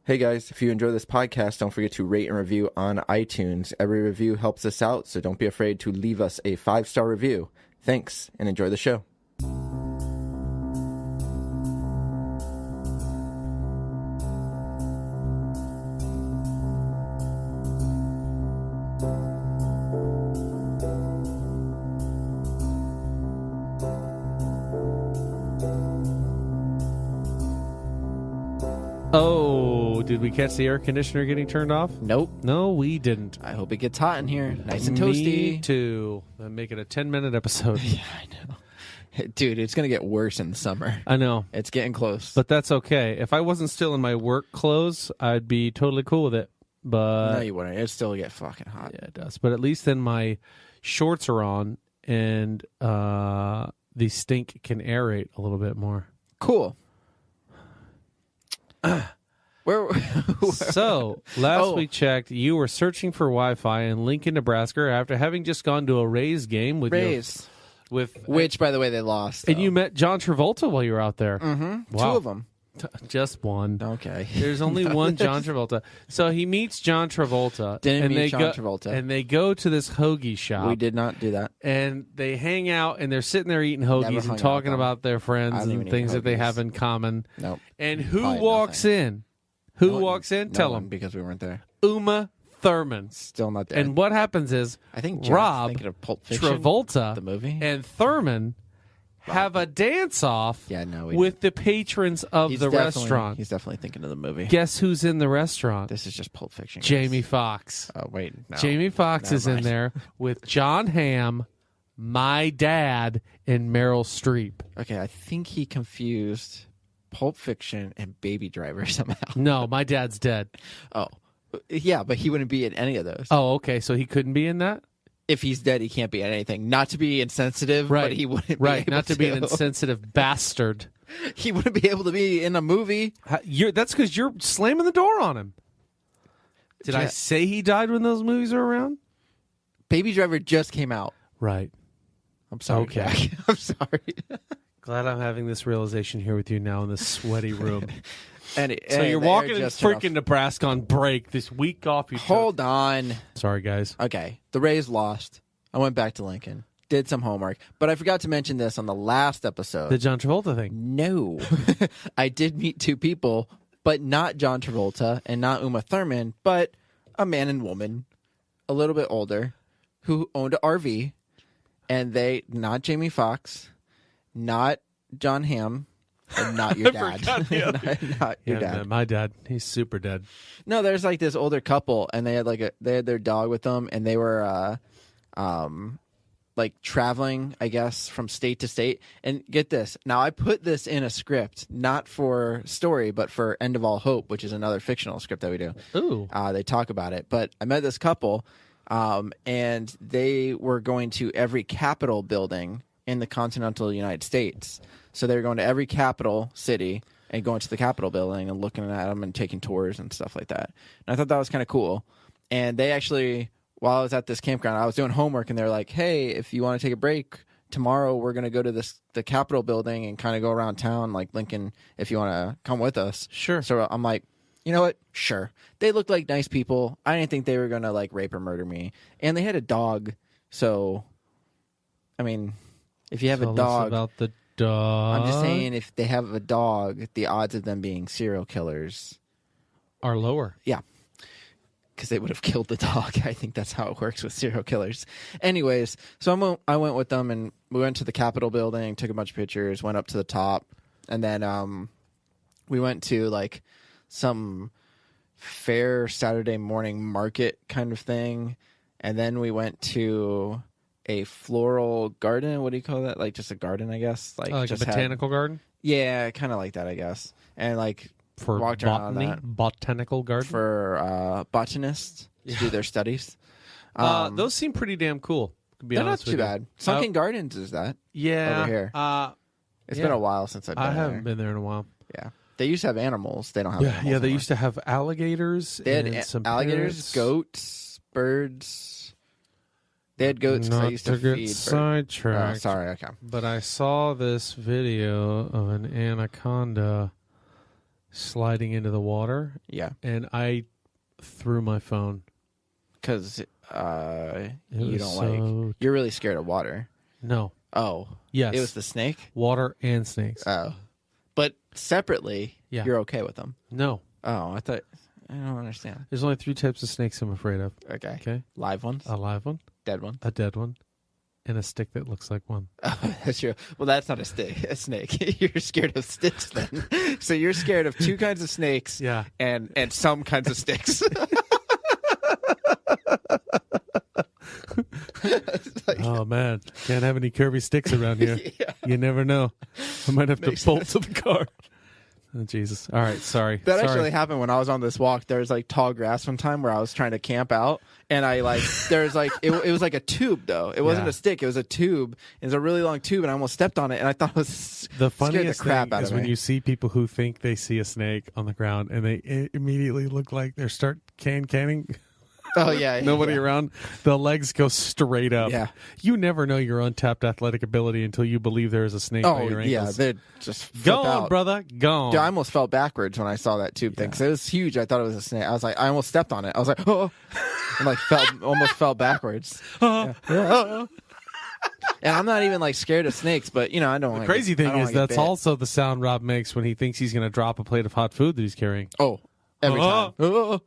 Hey guys, if you enjoy this podcast, don't forget to rate and review on iTunes. Every review helps us out, so don't be afraid to leave us a 5-star review. Thanks, and enjoy the show. Oh, did we catch the air conditioner getting turned off? Nope. No, we didn't. I hope it gets hot in here. Nice and toasty. Me too. Then make it a 10-minute episode. Yeah, I know. Dude, it's going to get worse in the summer. I know. It's getting close. But that's okay. If I wasn't still in my work clothes, I'd be totally cool with it. But no, you wouldn't. It'd still get fucking hot. Yeah, it does. But at least then my shorts are on and the stink can aerate a little bit more. Cool. So, last we checked, you were searching for Wi-Fi in Lincoln, Nebraska after having just gone to a Rays game with which, by the way, they lost. And you met John Travolta while you were out there. Mm-hmm. Wow. 2 of them. Just one. Okay. There's only one John Travolta. So he meets John Travolta. Travolta. And they go to this hoagie shop. We did not do that. And they hang out, and they're sitting there eating hoagies and talking about their friends and things that they have in common. Nope. And who walks in? Who walks in? Tell them. Because we weren't there. Uma Thurman. Still not there. And what happens is I think Rob, thinking of Pulp Fiction, Travolta, the movie, and Thurman have a dance-off with the patrons of the restaurant. He's definitely thinking of the movie. Guess who's in the restaurant? This is just Pulp Fiction. Jamie Foxx. Oh, wait. No. Jamie Foxx is in there with John Hamm, my dad, and Meryl Streep. Okay, I think he confused Pulp Fiction and Baby Driver somehow. No, my dad's dead. Oh. Yeah, but he wouldn't be in any of those. Oh, okay, so he couldn't be in that? If he's dead, he can't be in anything. Not to be insensitive, but he wouldn't be able not to be an insensitive bastard. He wouldn't be able to be in a movie. That's because you're slamming the door on him. Did I say he died when those movies were around? Baby Driver just came out. Right. I'm sorry, okay. Jack. I'm sorry. Glad I'm having this realization here with you now in this sweaty room. So you're walking in freaking Nebraska on break this week off. Hold on. Sorry, guys. Okay. The Rays lost. I went back to Lincoln. Did some homework. But I forgot to mention this on the last episode. The John Travolta thing. No. I did meet 2 people, but not John Travolta and not Uma Thurman, but a man and woman, a little bit older, who owned an RV. And they, not Jamie Foxx, not John Hamm, and not your dad. not your dad. Man, my dad, he's super dead. No, there's like this older couple, and they had their dog with them, and they were like traveling, I guess, from state to state. And get this, now I put this in a script, not for story, but for End of All Hope, which is another fictional script that we do. Ooh, they talk about it. But I met this couple, and they were going to every Capitol building in the continental United States. So they were going to every capital city and going to the Capitol building and looking at them and taking tours and stuff like that. And I thought that was kind of cool. And they actually, while I was at this campground, I was doing homework, and they're like, hey, if you want to take a break, tomorrow we're going to go to the Capitol building and kind of go around town, like Lincoln, if you want to come with us. Sure. So I'm like, you know what? Sure. They looked like nice people. I didn't think they were going to like rape or murder me. And they had a dog. So, I mean, if you have a dog. About the dog. I'm just saying, if they have a dog, the odds of them being serial killers are lower. Yeah. Because they would have killed the dog. I think that's how it works with serial killers. Anyways, so I went with them, and we went to the Capitol building, took a bunch of pictures, went up to the top, and then we went to like some fair Saturday morning market kind of thing, and then we went to a floral garden. What do you call that? Like just a garden, I guess. Like just a botanical garden? Yeah, kind of like that, I guess. And like for walked botany, around that. botanical garden? For botanists to do their studies. Those seem pretty damn cool, to be they're honest not too with bad. Sunken Gardens is that. Yeah. Over here. It's been a while since I've been there. I haven't been there in a while. Yeah. They used to have animals. They don't have animals they anymore. used to have alligators. They had and some alligators, parrots. goats, birds. They had goats because I used to feed birds. Sidetracked. Oh, sorry, okay. But I saw this video of an anaconda sliding into the water, Yeah, and I threw my phone. because you was don't so you're really scared of water. No. Oh, Yes. it was the snake. Water and snakes. Oh, but separately, Yeah. you're okay with them. No. Oh, I don't understand. There's only 3 types of snakes I'm afraid of. Okay, Okay? live ones, A live one, dead ones. a dead one, and a stick that looks like one. Oh, that's true. Well, that's not a snake. You're scared of sticks then. So you're scared of 2 kinds of snakes. Yeah. And some kinds of sticks. Oh, man. Can't have any curvy sticks around here. Yeah. You never know. I might have Makes to bolt to the car. Oh, Jesus. All right. Sorry. That Sorry. actually happened when I was on this walk. There was like tall grass one time where I was trying to camp out, and I like there's like it was like a tube though. It wasn't Yeah. a stick. It was a tube. It was a really long tube, and I almost stepped on it, and I thought it was The scared funniest the crap thing out is of when me. you see people who think they see a snake on the ground and they immediately look like they're start canning. Oh yeah, Nobody yeah. around. The legs go straight up. Yeah. You never know your untapped athletic ability until you believe there is a snake by Oh your yeah, ankles. they're just flip Go on, out. brother. Go on. Dude, I almost fell backwards when I saw that tube thing. 'Cause it was huge. I thought it was a snake. I was like, I almost stepped on it. I was like, oh, and like almost fell backwards. Yeah. And I'm not even like scared of snakes, but I don't. The crazy thing is that's all. also the sound Rob makes when he thinks he's going to drop a plate of hot food that he's carrying. Oh, every Oh. time.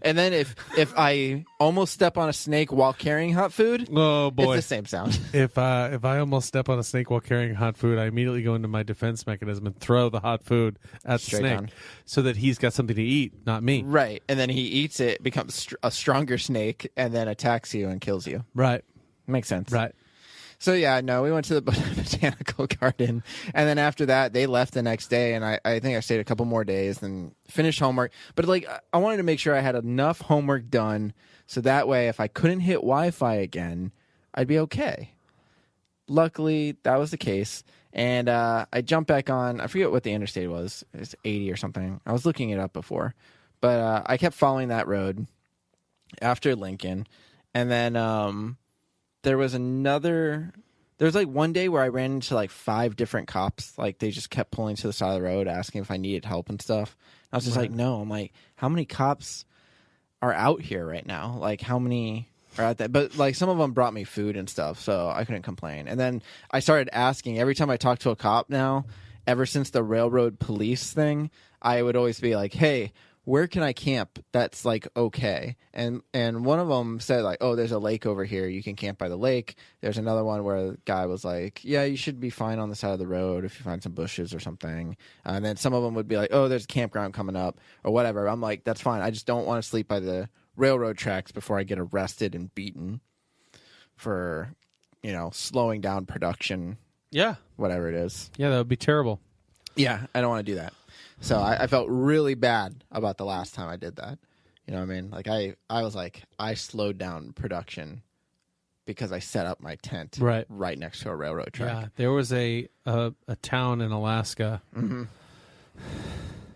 And then if I almost step on a snake while carrying hot food, Oh, boy. it's the same sound. If I almost step on a snake while carrying hot food, I immediately go into my defense mechanism and throw the hot food at Straight the snake down. so that he's got something to eat, not me. Right, and then he eats it, becomes a stronger snake, and then attacks you and kills you. Right. Makes sense. Right. So yeah, no, we went to the botanical garden, and then after that, they left the next day, and I think I stayed a couple more days and finished homework. But like, I wanted to make sure I had enough homework done, so that way, if I couldn't hit Wi-Fi again, I'd be okay. Luckily, that was the case, and I jumped back on. I forget what the interstate was. It's 80 or something. I was looking it up before, but I kept following that road after Lincoln, and then there was like one day where I ran into like 5 different cops. Like they just kept pulling to the side of the road asking if I needed help and stuff. I was just like, no. I'm like, how many cops are out here right now? Like how many are out there? But like some of them brought me food and stuff, so I couldn't complain. And then I started asking every time I talk to a cop now, ever since the railroad police thing, I would always be like, hey, where can I camp that's like okay? And one of them said like, oh, there's a lake over here. You can camp by the lake. There's another one where the guy was like, yeah, you should be fine on the side of the road if you find some bushes or something. And then some of them would be like, oh, there's a campground coming up or whatever. I'm like, that's fine. I just don't want to sleep by the railroad tracks before I get arrested and beaten for, slowing down production, Yeah. whatever it is. Yeah, that would be terrible. Yeah, I don't want to do that. So I felt really bad about the last time I did that. You know what I mean? Like I was like, I slowed down production because I set up my tent Right next to a railroad track. Yeah, there was a town in Alaska. Mm-hmm.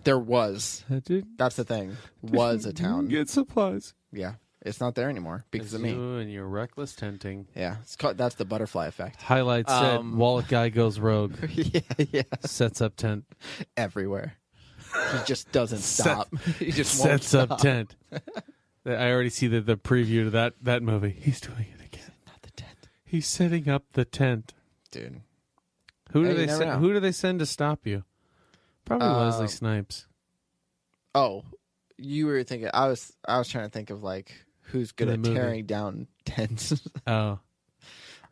There was. That did That's the thing. Was a town. get supplies. Yeah. It's not there anymore because of me. You and your reckless tenting. Yeah. That's the butterfly effect. Highlight said, wallet guy goes rogue. Yeah. Sets up tent. Everywhere. He just doesn't stop. He just won't Sets up stop. tent. I already see the preview to that movie. He's doing it again. Not the tent. He's setting up the tent. Dude. Who Hey, do you never know. Who do they send to stop you? Probably Wesley Snipes. Oh, you were thinking. I was trying to think of like who's good In at the movie. tearing down tents. Oh,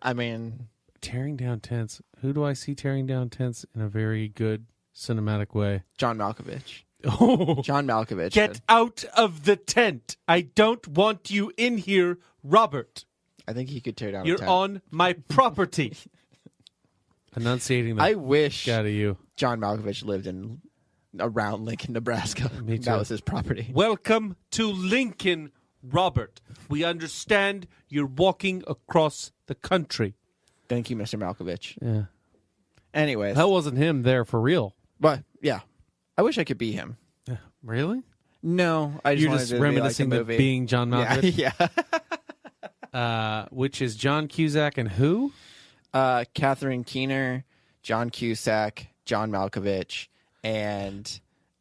I mean, tearing down tents. Who do I see tearing down tents in a very good cinematic way? John Malkovich. Oh, John Malkovich. get out of the tent! I don't want you in here, Robert. I think he could tear down. a You're tent. on my property. Enunciating the I wish out of you. John Malkovich lived around Lincoln, Nebraska. Me too. That was his property. Welcome to Lincoln, Robert. We understand you're walking across the country. Thank you, Mr. Malkovich. Yeah. Anyways, That wasn't him there for real. but yeah, I wish I could be him. Really? No, I just You're wanted just to reminiscing be like of the movie. being John Malkovich? Yeah. Which is John Cusack and who? Catherine Keener, John Cusack, John Malkovich, and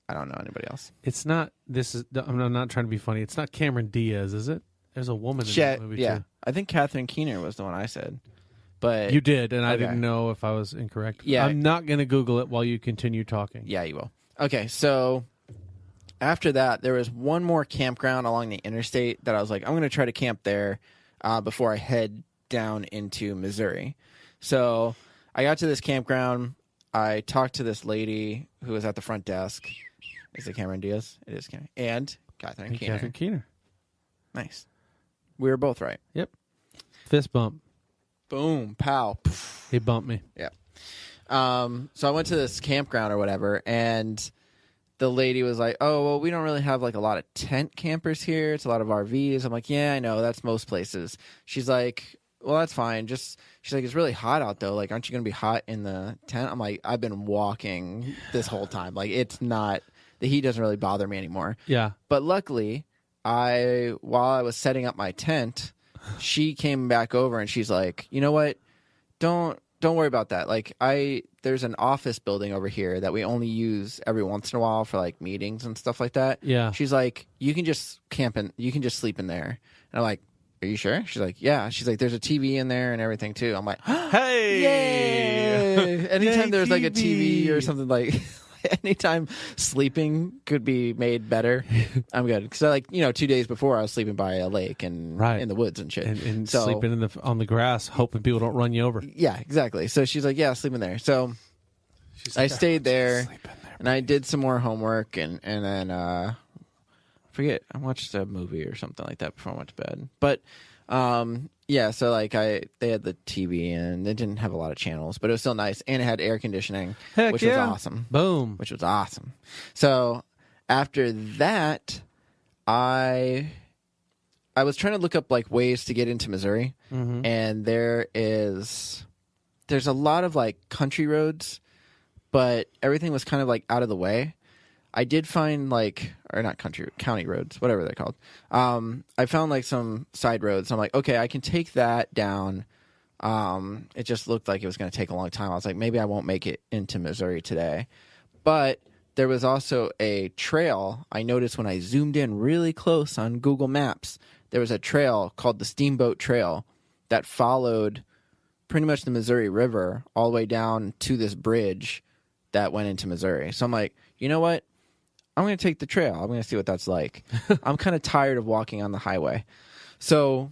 I don't know anybody else. It's not. I'm not trying to be funny. It's not Cameron Diaz, is it? There's a woman in that movie too. I think Catherine Keener was the one I said. But you did, and I okay. didn't know if I was incorrect. Yeah. I'm not going to Google it while you continue talking. Yeah, you will. Okay, so after that, there was one more campground along the interstate that I was like, I'm going to try to camp there before I head down into Missouri. So I got to this campground. I talked to this lady who was at the front desk. Is it Cameron Diaz? It is Cameron. And Catherine Keener. Catherine Keener. Nice. We were both right. Yep. Fist bump. Boom. Pow. He bumped me. Yeah. So I went to this campground or whatever, and the lady was like, oh, well, we don't really have like a lot of tent campers here. It's a lot of RVs. I'm like, yeah, I know. That's most places. She's like, well, that's fine. She's like, it's really hot out though. Like, aren't you going to be hot in the tent? I'm like, I've been walking this whole time. Like, it's not, the heat doesn't really bother me anymore. Yeah. But luckily, while I was setting up my tent, she came back over and she's like, you know what? Don't worry about that. Like, there's an office building over here that we only use every once in a while for like meetings and stuff like that. Yeah. She's like, you can just you can just sleep in there. And I'm like, are you sure? She's like, yeah. She's like, there's a TV in there and everything too. I'm like, hey, yay! Anytime Yay, there's like a TV. TV or something, like anytime sleeping could be made better, I'm good. Because like 2 days before I was sleeping by a lake and in the woods and shit, and so, sleeping on the grass, hoping people don't run you over. Yeah, exactly. So she's like, yeah, sleep in there. So I stayed there, and I did some more homework, and then I watched a movie or something like that before I went to bed. But yeah, so like they had the TV and they didn't have a lot of channels, but it was still nice, and it had air conditioning, which was awesome. Boom, which was awesome. So after that, I was trying to look up like ways to get into Missouri, and there's a lot of like country roads, but everything was kind of like out of the way. I did find county roads, whatever they're called. I found like some side roads. I'm like, okay, I can take that down. It just looked like it was going to take a long time. I was like, maybe I won't make it into Missouri today. But there was also a trail I noticed when I zoomed in really close on Google Maps. There was a trail called the Steamboat Trail that followed pretty much the Missouri River all the way down to this bridge that went into Missouri. So I'm like, you know what? I'm going to take the trail. I'm going to see what that's like. I'm kind of tired of walking on the highway. So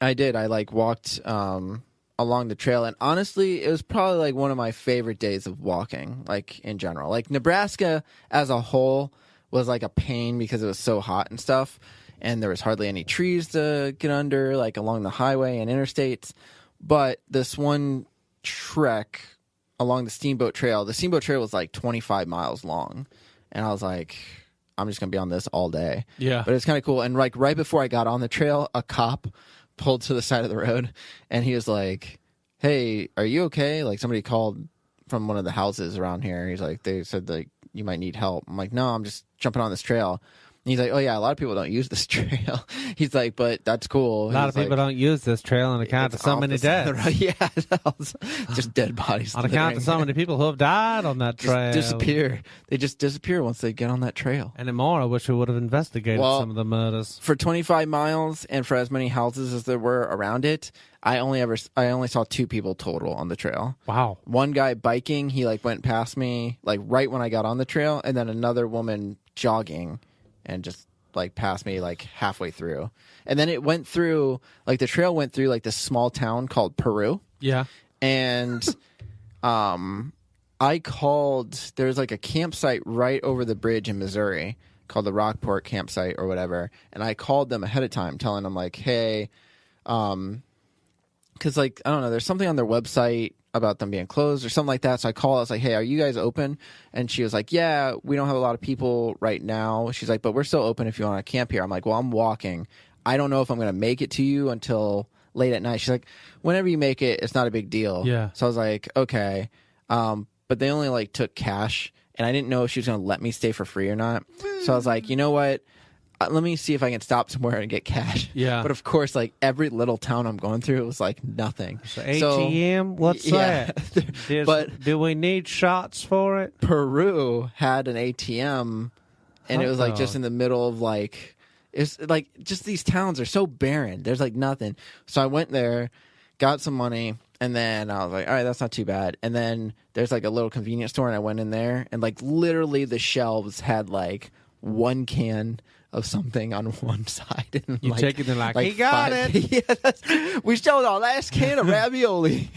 I did. I like walked along the trail, and honestly, it was probably like one of my favorite days of walking, like in general. Like Nebraska as a whole was like a pain because it was so hot and stuff, and there was hardly any trees to get under, like along the highway and interstates. But this one trek along the Steamboat Trail was like 25 miles long. And I was like, I'm just going to be on this all day. Yeah. But it's kind of cool. And like right before I got on the trail, a cop pulled to the side of the road, and he was like, hey, are you okay? Like somebody called from one of the houses around here. He's like, they said like you might need help. I'm like, no, I'm just jumping on this trail. And he's like, oh, yeah, a lot of people don't use this trail. He's like, but that's cool. A lot of people don't use this trail on account of so many deaths. Yeah, just dead bodies. On account of so many people who have died on that trail. Disappear. They just disappear once they get on that trail. Anymore, I wish we would have investigated some of the murders. For 25 miles and for as many houses as there were around it, I only saw 2 people total on the trail. Wow. One guy biking, he like went past me like right when I got on the trail, and then another woman jogging and just like passed me like halfway through. And then it went through like the trail went through like this small town called Peru. Yeah. And there's like a campsite right over the bridge in Missouri called the Rockport campsite or whatever. And I called them ahead of time telling them like, hey, because like, I don't know, there's something on their website about them being closed or something like that. So I was like, hey, are you guys open? And she was like, yeah, we don't have a lot of people right now. She's like, but we're still open if you want to camp here. I'm like, well, I'm walking. I don't know if I'm going to make it to you until late at night. She's like, whenever you make it, it's not a big deal. Yeah. So I was like, okay. But they only like took cash, and I didn't know if she was going to let me stay for free or not. So I was like, you know what? let me see if I can stop somewhere and get cash. Yeah. But of course, like every little town I'm going through, it was like nothing. So ATM, what's that? Do we need shots for it? Peru had an ATM, and it was like just in the middle of like, it's like just these towns are so barren. There's like nothing. So I went there, got some money, and then I was like, all right, that's not too bad. And then there's like a little convenience store, and I went in there, and like literally the shelves had like one can of something on one side. And You like, take it and like, he got it. Yeah, we sold our last can of ravioli.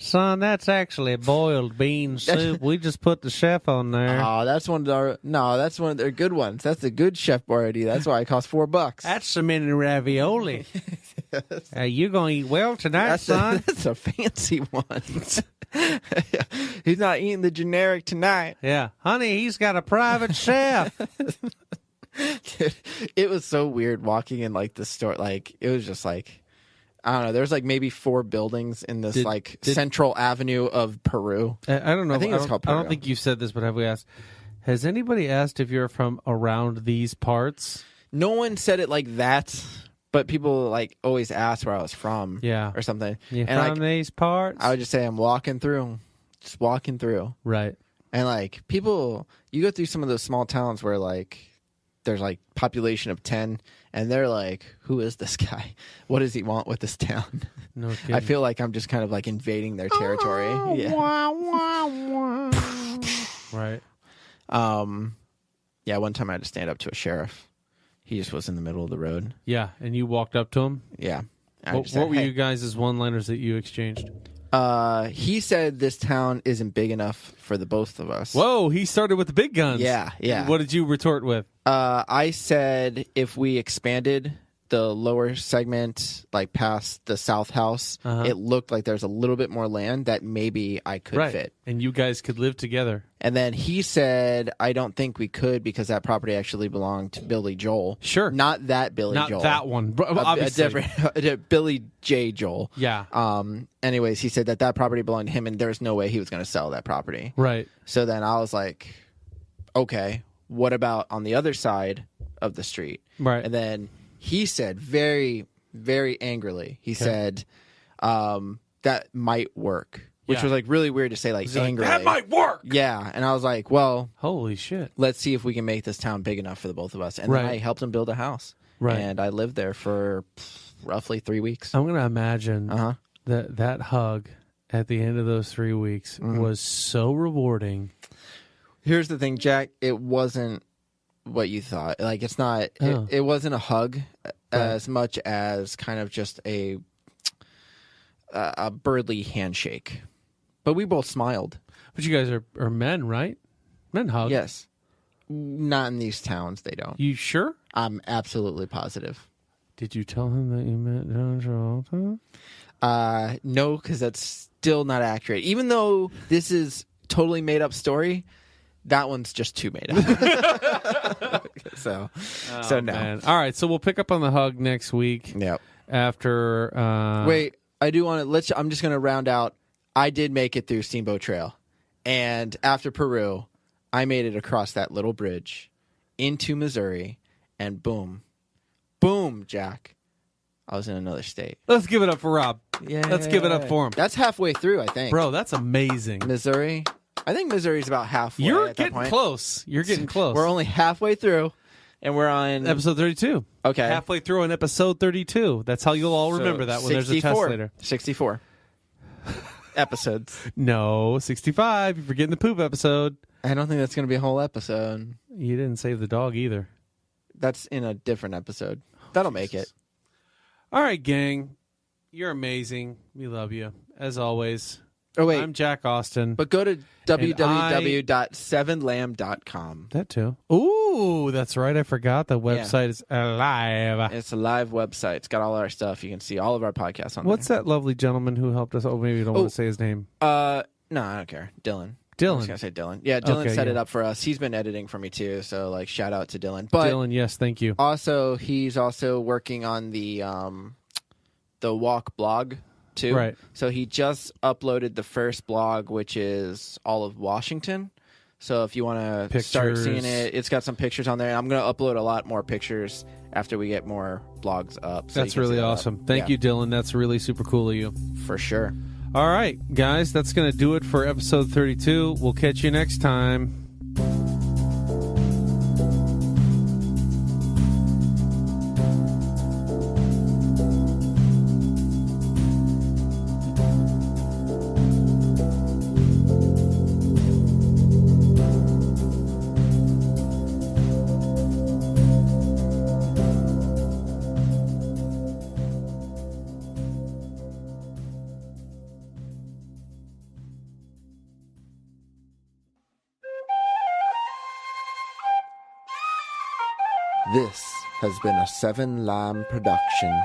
Son, that's actually boiled bean soup. We just put the chef on there. Oh, that's one of their good ones. That's a good Chef Boyardee. That's why it costs $4. That's some mini ravioli. You gonna eat well tonight, son? That's a fancy one. He's not eating the generic tonight. Yeah, honey, he's got a private chef. Dude, it was so weird walking in like the store. Like it was just like, I don't know. There's like maybe 4 buildings in this central avenue of Peru. I don't know. I think it's called Peru. I don't think you've said this, but have we asked? Has anybody asked if you're from around these parts? No one said it like that, but people like always ask where I was from. Yeah, or something. You from these parts? I would just say I'm walking through, just walking through. Right. And like people, you go through some of those small towns where like there's like population of 10, and they're like, who is this guy? What does he want with this town? No kidding. I feel like I'm just kind of like invading their territory. Yeah. Right. Yeah, one time I had to stand up to a sheriff. He just was in the middle of the road. Yeah, and you walked up to him? Yeah. What were you guys' one-liners that you exchanged? He said this town isn't big enough for the both of us. Whoa, he started with the big guns. Yeah, yeah. What did you retort with? I said if we expanded the lower segment, like past the south house, it looked like there's a little bit more land that maybe I could fit. And you guys could live together. And then he said, I don't think we could because that property actually belonged to Billy Joel. Sure. Not that Billy Joel. Not that one. Obviously. A different Billy J. Joel. Yeah. Anyways, he said that property belonged to him, and there was no way he was going to sell that property. Right. So then I was like, okay, what about on the other side of the street? Right. And then he said very, very angrily, he said, that might work. Which was like really weird to say, like angrily. That might work. Yeah. And I was like, well, holy shit. Let's see if we can make this town big enough for the both of us. And then I helped him build a house. Right. And I lived there for roughly 3 weeks. I'm going to imagine that hug at the end of those 3 weeks was so rewarding. Here's the thing, Jack. It wasn't what you thought. Like, it's not, it wasn't a hug as much as kind of just a birdly handshake. But we both smiled. But you guys are men, right? Men hug. Yes. Not in these towns, they don't. You sure? I'm absolutely positive. Did you tell him that you met John Travolta? No, because that's still not accurate. Even though this is totally made up story, that one's just too made up. so no. Man. All right, so we'll pick up on the hug next week. Yep. After wait, I do want to I'm just going to round out. I did make it through Steamboat Trail, and after Peru, I made it across that little bridge into Missouri, and boom, Jack, I was in another state. Let's give it up for Rob. Yeah, let's give it up for him. That's halfway through, I think. Bro, that's amazing. Missouri. I think Missouri's about halfway. You're at getting that point. close. You're getting close. We're only halfway through, and we're on episode 32. Okay, halfway through on episode 32. That's how you'll all remember that when there's a test later. 64 episodes. No, 65. You're forgetting the poop episode. I don't think that's going to be a whole episode. You didn't save the dog either. That's in a different episode. That'll make it. All right, gang. You're amazing. We love you. As always. Oh, wait. I'm Jack Austin. But go to www.sevenlamb.com. That too. Ooh, that's right. I forgot the website is alive. It's a live website. It's got all our stuff. You can see all of our podcasts on there. What's that lovely gentleman who helped us? Oh, maybe you don't want to say his name. No, I don't care. Dylan. I was going to say Dylan. Yeah, Dylan set it up for us. He's been editing for me too, so like shout out to Dylan. But Dylan, yes, thank you. Also, he's also working on the Walk blog too. Right. So he just uploaded the first blog, which is all of Washington. So if you want to start Pictures. seeing it, it's got some pictures on there. I'm going to upload a lot more pictures after we get more blogs up. So That's you can see really that. awesome. Thank you, Dylan. That's really super cool of you. For sure. All right, guys, that's going to do it for episode 32. We'll catch you next time. This has been a Seven Lamb production.